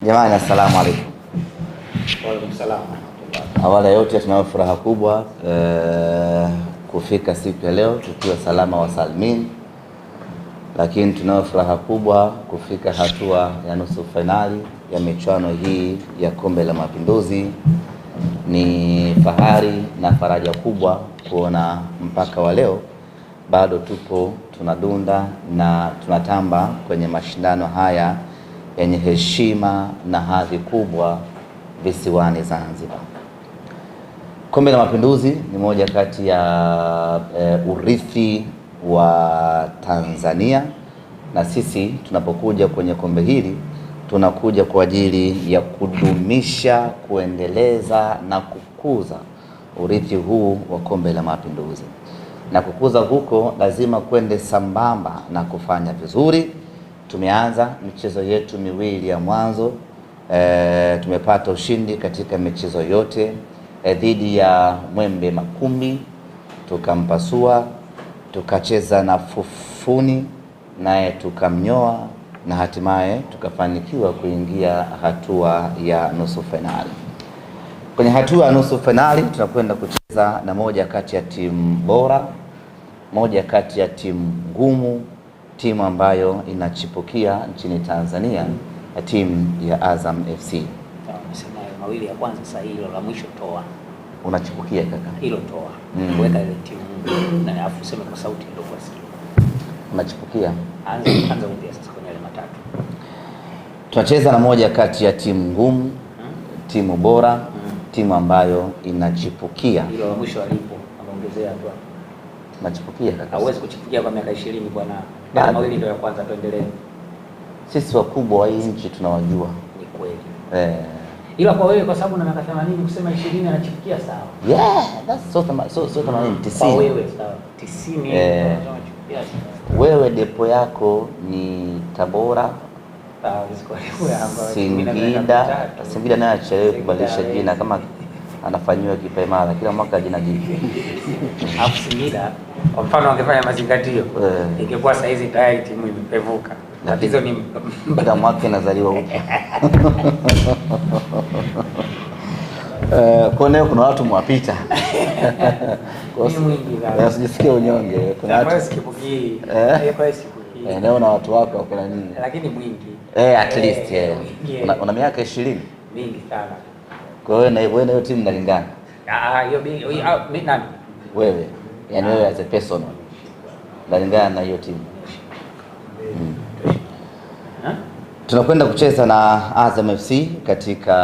Jamani, assalamu alaikum. Wa alaikum salaam. Awali ya yote tunayo furaha kubwa kufika siku ya leo tukiwa salama wa salmin, lakini tunayo furaha kubwa kufika hatua ya nusu finali ya michuano hii ya Kombe la Mapinduzi. Ni fahari na faraja kubwa kuona mpaka wa leo bado tupo tunadunda na tunatamba kwenye mashindano haya yenye heshima na hadhi kubwa visiwani Zanzibar. Kombe la Mapinduzi ni moja kati ya urithi wa Tanzania, na sisi tunapokuja kwenye kombe hili tunakuja kwa ajili ya kudumisha, kuendeleza na kukuza urithi huu wa Kombe la Mapinduzi. Na kukuza huko lazima kwende sambamba na kufanya vizuri. Tumeanza michezo yetu miwili ya mwanzo, tumepata ushindi katika michezo yote. Dhidi ya Mwembe Makumbi tukampasua, tukacheza na Fufuni naye tukamnyoa, na hatimaye tukafanikiwa kuingia hatua ya nusu finali. Kwenye hatua ya nusu finali tunakwenda kucheza na moja kati ya timu bora, moja kati ya timu ngumu, timu ambayo inachipukia nchini Tanzania, ya timu ya Azam FC. Mawili ya kwanza, sasa hilo la mwisho toa. Unachipukia kaka? Hilo toa. Weka ile timu na afu sema kwa sauti ndogo asikie. Unachipukia. Anza upya sasa kwenye ile matatu. Tunacheza na moja kati ya timu ngumu, timu bora, timu ambayo inachipukia. Hilo la mwisho alipo ameongezea tu. Unachipukia kaka? Hauwezi kuchipukia kwa miaka 20 bwana. Ndio mawili ndio ya kwanza, tuendelee. Sisi wakubwa wa hii nchi tunawajua. Ni kweli. Ila kwa wewe kwa sababu na miaka 80 kusema 20 anachipukia sawa. Yeah, that's so 80 90. Kwa wewe sawa. 90 anachipukia. Wewe depo yako ni Tabora, Singida naye achelewe kubadilisha jina kama anafanyiwa kipaimara kila mwaka jina jipya. Alafu Singida kwa mfano angefanya mazingatio ingekuwa saa hizi tayari timu imepevuka. Tatizo ni kila mwaka inazaliwa upya. Kwa leo kuna watu mwapita. Kwa usijisikie unyonge. Kuna watu sikipukii. Leo na watu wako wako na nini? Lakini mwingi. At least una miaka 20. Mingi sana. Kwa hiyo na hiyo timu inalingana. Hiyo mimi nani? Wewe. Yaani wewe as a person inalingana na hiyo timu. Tunakwenda kucheza na Azam FC katika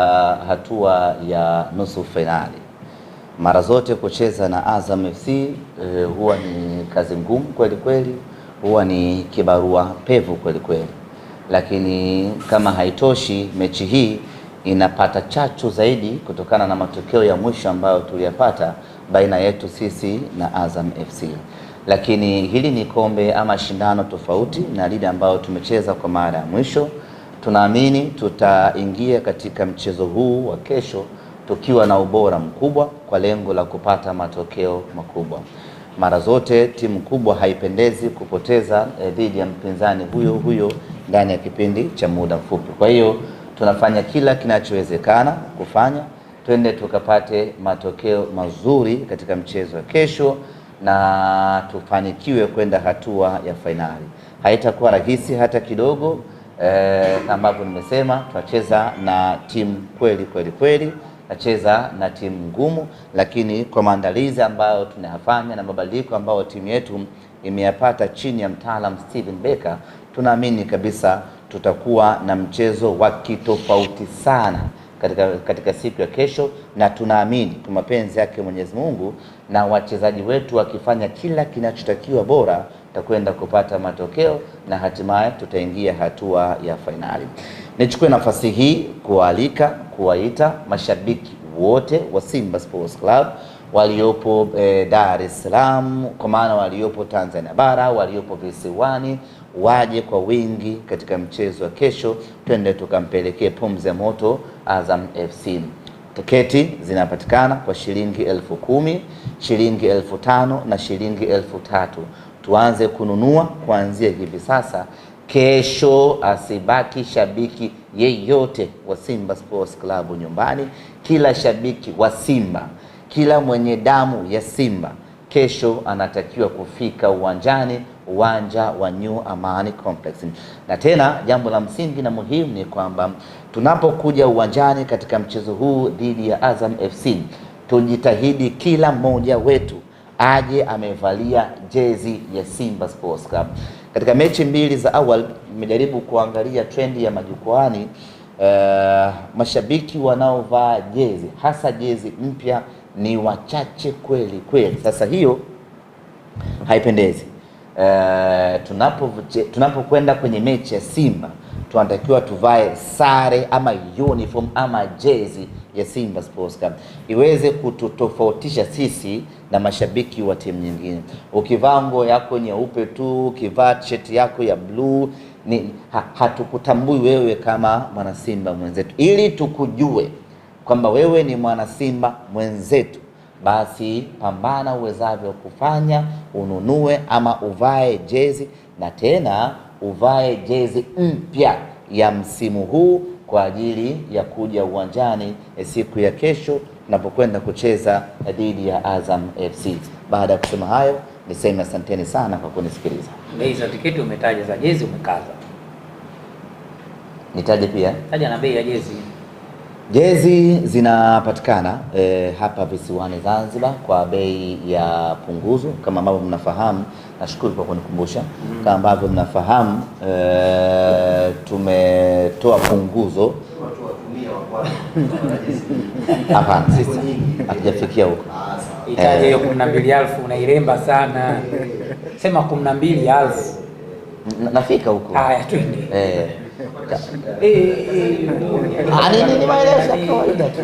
hatua ya nusu finali. Mara zote kucheza na Azam FC huwa ni kazi ngumu kweli kweli, huwa ni kibarua pevu kweli kweli. Lakini kama haitoshi, mechi hii inapata chachu zaidi kutokana na matokeo ya mwisho ambayo tuliyapata baina yetu sisi na Azam FC. Lakini hili ni kombe ama shindano tofauti na lile ambao tumecheza kwa mara ya mwisho. Tunaamini tutaingia katika mchezo huu wa kesho tukiwa na ubora mkubwa kwa lengo la kupata matokeo makubwa. Mara zote timu kubwa haipendezi kupoteza dhidi ya mpinzani huyo ndani ya kipindi cha muda mfupi. Kwa hiyo tunafanya kila kinachowezekana kufanya twende tukapate matokeo mazuri katika mchezo wa kesho na tufanikiwe kwenda hatua ya fainali. Haitakuwa rahisi hata kidogo. Kama ambavyo nimesema, tunacheza na timu kweli, tunacheza na timu ngumu, lakini kwa maandalizi ambayo tunayafanya na mabadiliko ambayo timu yetu imeyapata chini ya mtaalamu Steven Becker, tunaamini kabisa tutakuwa na mchezo wa kitofauti sana katika siku ya kesho, na tunaamini kwa mapenzi yake Mwenyezi Mungu na wachezaji wetu wakifanya kila kinachotakiwa bora tutakwenda kupata matokeo na hatimaye tutaingia hatua ya fainali. Nichukue nafasi hii kuwaita mashabiki wote wa Simba Sports Club waliopo Dar es Salaam, kwa maana waliopo Tanzania bara, waliopo visiwani, waje kwa wingi katika mchezo wa kesho, twende tukampelekee pumzi ya moto Azam FC. Tiketi zinapatikana kwa shilingi 10,000, shilingi 5,000 na shilingi 3,000. Tuanze kununua kuanzia hivi sasa. Kesho asibaki shabiki yeyote wa Simba Sports Club nyumbani, kila shabiki wa Simba, kila mwenye damu ya Simba kesho anatakiwa kufika uwanjani, uwanja wa New Amani Complex. Na tena jambo la msingi na muhimu ni kwamba tunapokuja uwanjani katika mchezo huu dhidi ya Azam FC, tujitahidi kila mmoja wetu aje amevalia jezi ya Simba Sports Club. Katika mechi mbili za awali nimejaribu kuangalia trendi ya majukwaani, mashabiki wanaovaa jezi hasa jezi mpya ni wachache kweli kweli. Sasa hiyo haipendezi. Tunapokwenda kwenye mechi ya Simba tunatakiwa tuvae sare ama uniform ama jezi ya Simba Sports Club iweze kututofautisha sisi na mashabiki wa timu nyingine. Ukivaa nguo yako nyeupe tu, ukivaa t-shirt yako ya blue, hatukutambui wewe kama mwana Simba mwenzetu. Ili tukujue kwamba wewe ni mwana Simba mwenzetu, basi pambana uwezavyo kufanya ununue ama uvae jezi, na tena uvae jezi mpya ya msimu huu kwa ajili ya kuja uwanjani siku ya kesho tunapokwenda kucheza dhidi ya Azam FC. Baada ya kusema hayo, niseme asanteni sana kwa kunisikiliza. Bei za tiketi umetaja, za jezi umekaza. Nitaje pia? Taja na bei ya jezi. Jezi zinapatikana hapa visiwani Zanzibar kwa bei ya punguzo kama ambavyo mnafahamu. Nashukuru kwa kunikumbusha. Kama ambavyo mnafahamu, tumetoa punguzo. Hapana, sisi hatujafikia huko. Itaje hiyo 12,000 unairemba sana. Sema 12,000. Nafika huko. Haya twende. Ni maelezo ya kawaida tu.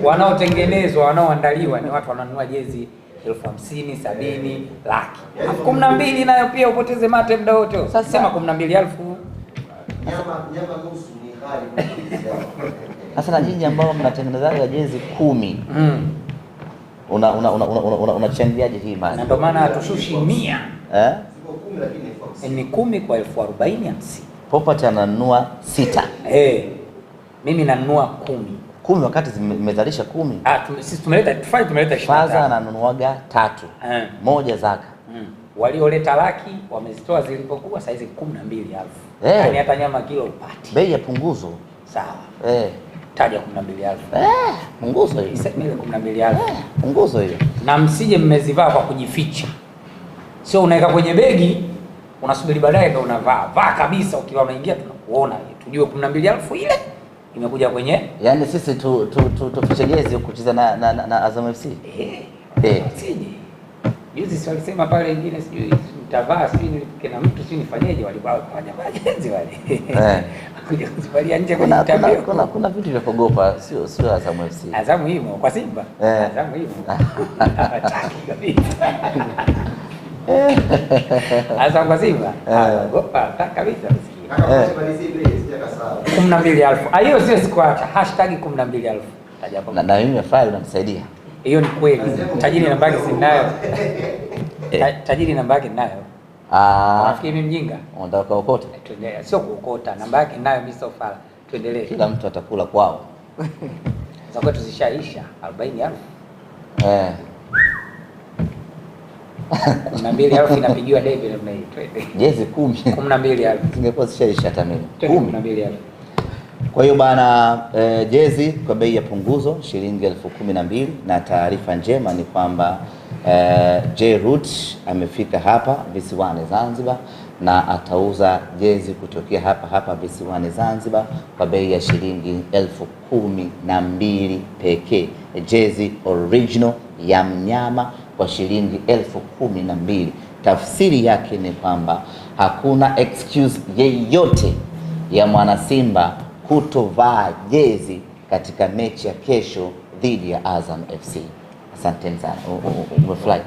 Wanaotengenezwa, wanaoandaliwa ni watu wananunua jezi 50,000, 70, laki. 12 nayo pia upoteze mate muda wote. Sasa sema 12,000. Nyama nusu ni hali. Sasa na nyinyi ambao mnatengenezaga jezi 10. Unachangiaje hii mali? Na ndio maana hatushushi 100. Siko 10 lakini ni 10 kwa 40,050. Popote ananunua 6. Mimi nanunua 10. 10 wakati zimezalisha 10. Sisi tumeleta 25. Faza ananunuaga 3. Moja zaka. Walioleta laki wamezitoa zilipokuwa saizi 12,000. Yaani hata nyama kilo upati. Bei ya punguzo. Sawa. Taja 12,000. Punguzo hiyo. Sasa ile 12,000. Punguzo hiyo. Na msije mmezivaa kwa kujificha. Sio unaweka kwenye begi, unasubiri baadaye ndio unavaa. Vaa kabisa, ukiwa unaingia tunakuona. Tujue 12,000 ile imekuja kwenye. Yaani sisi tufiche jezi kucheza na Azam FC. Sije. Juzi walisema pale wengine sijui mtavaa sijui nilipike na mtu sijui nifanyeje, walibao kufanya jezi wale. Kuja kuzivalia nje kwenye mtandao. Kuna vitu vya kuogopa, sio Azam FC. Azam himo kwa Simba. Azam himo. Hataki kabisa. Azam kwa Simba. Ogopa hataki kabisa. 12,000. Hiyo sio sikuacha. #12,000. Taja hapo. Na mimi file unanisaidia. Hiyo ni kweli. Tajiri namba yake sinayo. Tajiri namba yake ninayo. Nafikiri mimi mjinga. Unataka kuokota? Tuendelee. Sio kuokota. Namba yake ninayo mimi sio fala. Tuendelee. Kila mtu atakula kwao. Za kwetu zishaisha 40,000. 12,000 inapigiwa debe namna hii. Twende. Jezi 10. 12,000. Zingekuwa zishaisha hata mimi. 12,000. Kwa hiyo bana, jezi kwa bei ya punguzo shilingi 12,000, na taarifa njema ni kwamba J-Root amefika hapa visiwani Zanzibar na atauza jezi kutokea hapa visiwani Zanzibar kwa bei ya shilingi 12,000 pekee. Jezi original ya mnyama kwa shilingi 12,000. Tafsiri yake ni kwamba hakuna excuse yeyote ya mwana Simba kutovaa jezi katika mechi ya kesho dhidi ya Azam FC. Asanteni sana. Umefurahi?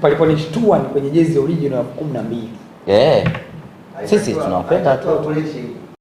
Paliponishtua ni kwenye jezi original ya 12. Sisi tunawapenda tu.